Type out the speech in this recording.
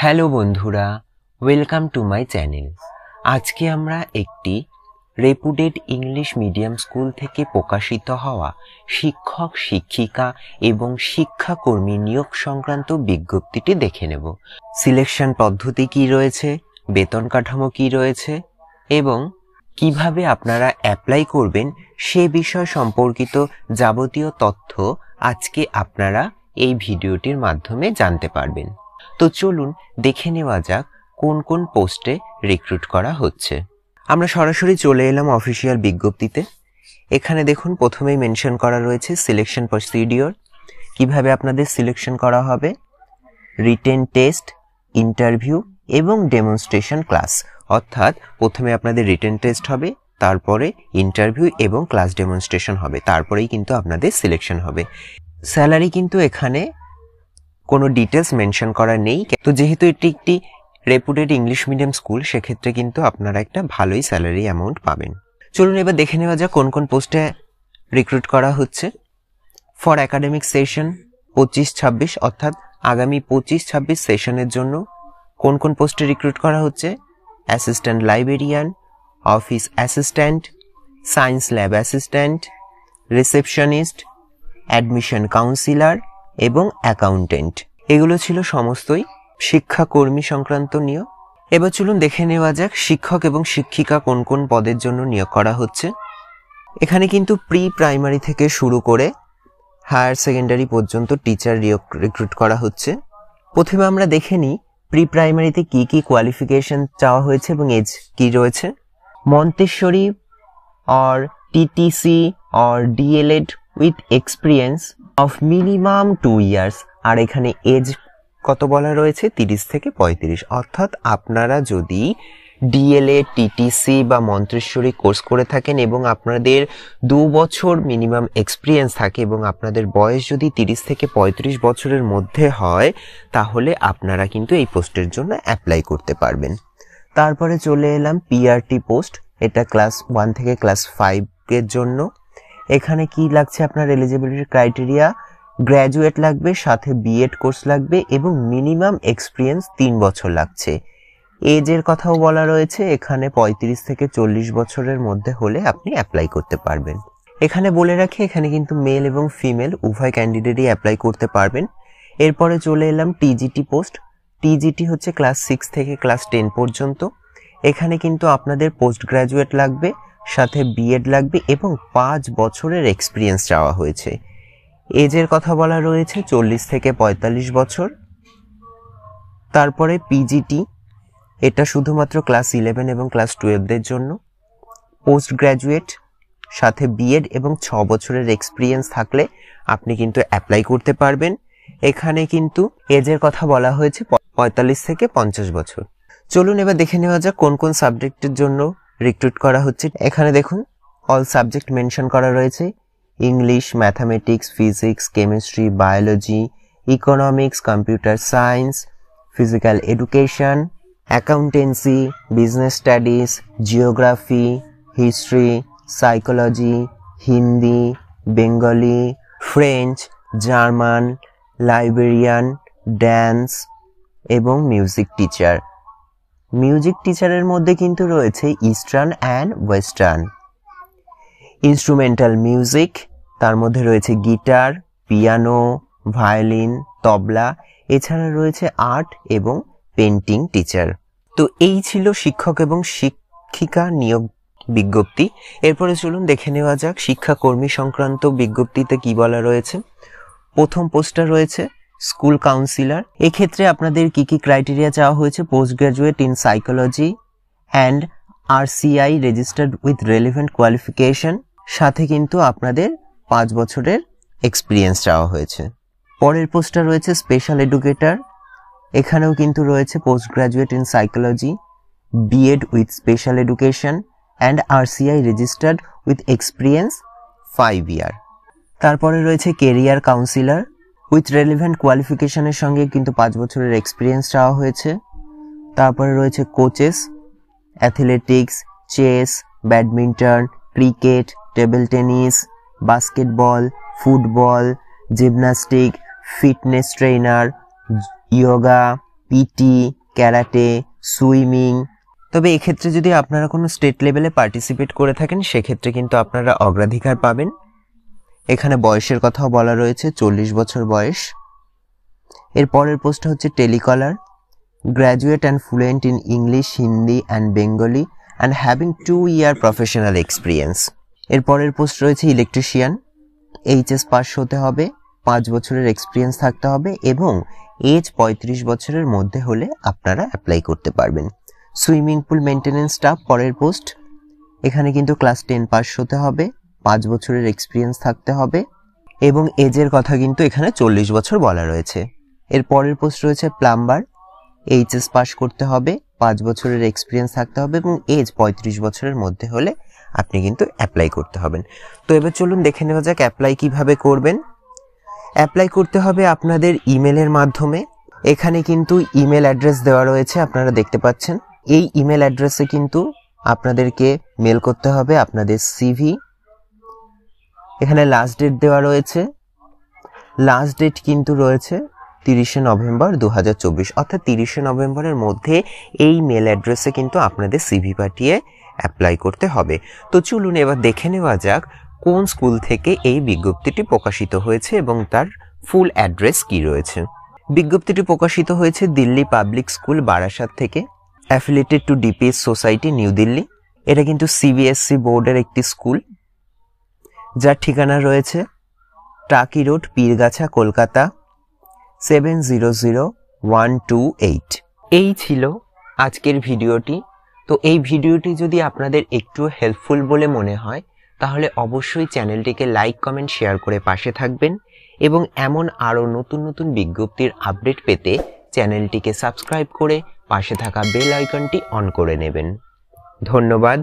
Hello বন্ধুরা, welcome to my channel. আজকে আমরা একটি রেপুটেড ইংলিশ মিডিয়াম স্কুল থেকে প্রকাশিত হওয়া শিক্ষক শিক্ষিকা এবং শিক্ষাকর্মী নিয়োগ সংক্রান্ত বিজ্ঞপ্তিটি দেখে নেব। সিলেকশন পদ্ধতি কি রয়েছে, বেতন কাঠামো কি রয়েছে এবং কিভাবে আপনারা অ্যাপ্লাই করবেন সে বিষয় সম্পর্কিত যাবতীয় তথ্য আজকে আপনারা এই ভিডিওটির মাধ্যমে জানতে পারবেন। তো চলুন দেখে নেওয়া যাক কোন কোন পোস্টে রিক্রুট করা হচ্ছে। আমরা সরাসরি চলে এলাম অফিসিয়াল বিজ্ঞপ্তিতে। এখানে দেখুন প্রথমেই মেনশন করা রয়েছে সিলেকশন প্রসিডিওর, কিভাবে আপনাদের সিলেকশন করা হবে, রিটেন টেস্ট, ইন্টারভিউ এবং ডেমনস্ট্রেশন ক্লাস। অর্থাৎ প্রথমে আপনাদের রিটেন টেস্ট হবে, তারপরে ইন্টারভিউ এবং ক্লাস ডেমনস্ট্রেশন হবে, তারপরেই কিন্তু আপনাদের সিলেকশন হবে। স্যালারি কিন্তু এখানে কোনো ডিটেলস মেনশন করা নেই। তো যেহেতু এটি একটি রেপুটেড ইংলিশ মিডিয়াম স্কুল, সেক্ষেত্রে কিন্তু আপনারা একটা ভালোই স্যালারি অ্যামাউন্ট পাবেন। চলুন এবার দেখে নেওয়া যাক কোন কোন পোস্টে রিক্রুট করা হচ্ছে। ফর একাডেমিক সেশন 25-26 অর্থাৎ আগামী 25-26 সেশনের জন্য কোন কোন পোস্টে রিক্রুট করা হচ্ছে: assistant librarian, office assistant, science lab assistant, receptionist, admission councillor এবং অ্যাকাউন্টেন্ট। এগুলো ছিল সমস্তই শিক্ষাকর্মী সংক্রান্ত নিয়োগ। এবার চলুন দেখে নেওয়া যাক শিক্ষক এবং শিক্ষিকা কোন কোন পদের জন্য নিয়োগ করা হচ্ছে। এখানে কিন্তু প্রি প্রাইমারি থেকে শুরু করে হায়ার সেকেন্ডারি পর্যন্ত টিচার রিক্রুট করা হচ্ছে। প্রথমে আমরা দেখে নিই প্রি প্রাইমারিতে কি কি কোয়ালিফিকেশন চাওয়া হয়েছে এবং এজ কি রয়েছে। Montessori or TTC or DLED with experience of minimum 2 years। আর এখানে এজ কত বলা রয়েছে? 30 থেকে 35। অর্থাৎ আপনারা যদি DLED, TTC বা মন্তেশ্বরী কোর্স করে থাকেন এবং আপনাদের 2 বছর মিনিমাম এক্সপিরিয়েন্স থাকে এবং আপনাদের বয়স যদি 30 থেকে 35 বছরের মধ্যে হয়, তাহলে আপনারা কিন্তু এই পোস্টের জন্য অ্যাপ্লাই করতে পারবেন। তারপরে চলে এলাম PRT পোস্ট। এটা ক্লাস 1 থেকে ক্লাস 5 এর জন্য। এখানে কি লাগছে আপনার এলিজিবিলিটি ক্রাইটেরিয়া? গ্র্যাজুয়েট লাগবে, সাথে বিএড কোর্স লাগবে এবং মিনিমাম এক্সপিরিয়েন্স 3 বছর লাগছে। এজের কথাও বলা রয়েছে, এখানে 35 থেকে 40 বছরের মধ্যে হলে আপনি অ্যাপ্লাই করতে পারবেন। এখানে বলে রাখি, এখানে কিন্তু মেল এবং ফিমেল উভয় ক্যান্ডিডেটই অ্যাপ্লাই করতে পারবেন। এরপরে চলে এলাম TGT পোস্ট। TGT হচ্ছে ক্লাস 6 থেকে ক্লাস 10 পর্যন্ত। এখানে কিন্তু আপনাদের পোস্ট গ্রাজুয়েট লাগবে, সাথে বিএড লাগবে এবং 5 বছরের এক্সপিরিয়েন্স চাওয়া হয়েছে। এজের কথা বলা রয়েছে 40 থেকে 45 বছর। তারপরে PGT, এটা শুধুমাত্র ক্লাস 11 এবং ক্লাস 12দের জন্য। পোস্ট গ্রাজুয়েট সাথে বিএড এবং 6 বছরের এক্সপিরিয়েন্স থাকলে আপনি কিন্তু অ্যাপ্লাই করতে পারবেন। এখানে কিন্তু এজের কথা বলা হয়েছে 45 থেকে 50 বছর। চলুন এবার দেখে নেওয়া যাক কোন কোন সাবজেক্টের জন্য রিক্রুট করা হচ্ছে। এখানে দেখুন অল সাবজেক্ট মেনশন করা রয়েছে: English, mathematics, physics, chemistry, biology, economics, computer science, physical education, accountancy, business studies, geography, history, psychology, Hindi, Bengali, French, German, librarian, dance এবং মিউজিক টিচার। মিউজিক টিচারের মধ্যে কিন্তু রয়েছে eastern and western. Instrumental music, তার মধ্যে রয়েছে গিটার, পিয়ানো, ভায়োলিন, তবলা। এছাড়া রয়েছে আর্ট এবং পেন্টিং টিচার। তো এই ছিল শিক্ষক এবং শিক্ষিকা নিয়োগ বিজ্ঞপ্তি। এরপরে চলুন দেখে নেওয়া যাক শিক্ষাকর্মী সংক্রান্ত বিজ্ঞপ্তিতে কি বলা রয়েছে। প্রথম পোস্টটা রয়েছে স্কুল কাউন্সিলর। এক্ষেত্রে আপনাদের কি কি ক্রাইটেরিয়া চাওয়া হয়েছে: post graduate in psychology and RCI registered with relevant qualification, সাথে কিন্তু আপনাদের 5 বছরের এক্সপিরিয়েন্স চাওয়া হয়েছে। পরের পোস্টটা রয়েছে স্পেশাল এডুকেটর। এখানেও কিন্তু রয়েছে post graduate in psychology, B Ed with special education and RCI registered with experience 5 year. তারপরে রয়েছে কেরিয়ার কাউন্সিলর উইথ রেলিভেন্ট কোয়ালিফিকেশনের সঙ্গে কিন্তু 5 বছরের এক্সপিরিয়েন্স চাওয়া হয়েছে। তারপরে রয়েছে coaches, athletics, chess, badminton, cricket, table tennis, basketball, football, gymnastic, fitness trainer, yoga, PT, karate, swimming. তবে এক্ষেত্রে যদি আপনারা কোনো স্টেট লেভেলে পার্টিসিপেট করে থাকেন সেক্ষেত্রে কিন্তু আপনারা অগ্রাধিকার পাবেন। এখানে বয়সের কথাও বলা রয়েছে, 40 বছর বয়স। এর পরের পোস্টটা হচ্ছে telecaller, graduate and fluent in English, Hindi and Bengali and having 2 year professional experience. এর পরের পোস্ট রয়েছে ইলেকট্রিশিয়ান, এইচএস পাস হতে হবে, 5 বছরের এক্সপিরিয়েন্স থাকতে হবে এবং এজ 35 বছরের মধ্যে হলে আপনারা অ্যাপ্লাই করতে পারবেন। সুইমিং পুল মেনটেন্যান্স স্টাফ পরের পোস্ট, এখানে কিন্তু ক্লাস 10 পাস হতে হবে, 5 বছরের এক্সপিরিয়েন্স থাকতে হবে এবং এজের কথা কিন্তু এখানে 40 বছর বলা রয়েছে। এর পরের পোস্ট রয়েছে প্লাম্বার, এইচএস পাস করতে হবে, 5 বছরের এক্সপিরিয়েন্স থাকতে হবে এবং এজ 35 বছরের মধ্যে হলে আপনি কিন্তু অ্যাপ্লাই করতে হবেন। তো এবার চলুন দেখে নেওয়া যাক অ্যাপ্লাই কিভাবে করবেন। অ্যাপ্লাই করতে হবে আপনাদের ইমেলের মাধ্যমে। এখানে কিন্তু ইমেল অ্যাড্রেস দেওয়া রয়েছে, আপনারা দেখতে পাচ্ছেন। এই ইমেল অ্যাড্রেসে কিন্তু আপনাদেরকে মেল করতে হবে আপনাদের সিভি। এখানে লাস্ট ডেট দেওয়া রয়েছে, লাস্ট ডেট কিন্তু রয়েছে 30শে নভেম্বর 2024, অর্থাৎ 30শে নভেম্বরের মধ্যে এই মেল অ্যাড্রেসে কিন্তু আপনাদের সিভি পাঠিয়ে অ্যাপ্লাই করতে হবে। তো চলুন এবার দেখে নেওয়া যাক কোন স্কুল থেকে এই বিজ্ঞপ্তিটি প্রকাশিত হয়েছে এবং তার ফুল অ্যাড্রেস কি রয়েছে। বিজ্ঞপ্তিটি প্রকাশিত হয়েছে দিল্লি পাবলিক স্কুল বারাসাত থেকে, affiliated to DPS society, new Delhi. এটা কিন্তু সিবিএসসি বোর্ডের একটি স্কুল, যার ঠিকানা রয়েছে টাকি রোড, পীরগাছা, কলকাতা 700128। এই ছিল আজকের ভিডিওটি। তো এই ভিডিওটি যদি আপনাদের একটু হেল্পফুল বলে মনে হয় তাহলে অবশ্যই চ্যানেলটিকে লাইক, কমেন্ট, শেয়ার করে পাশে থাকবেন এবং এমন আরও নতুন নতুন বিজ্ঞপ্তির আপডেট পেতে চ্যানেলটিকে সাবস্ক্রাইব করে পাশে থাকা বেল আইকনটি অন করে নেবেন। ধন্যবাদ।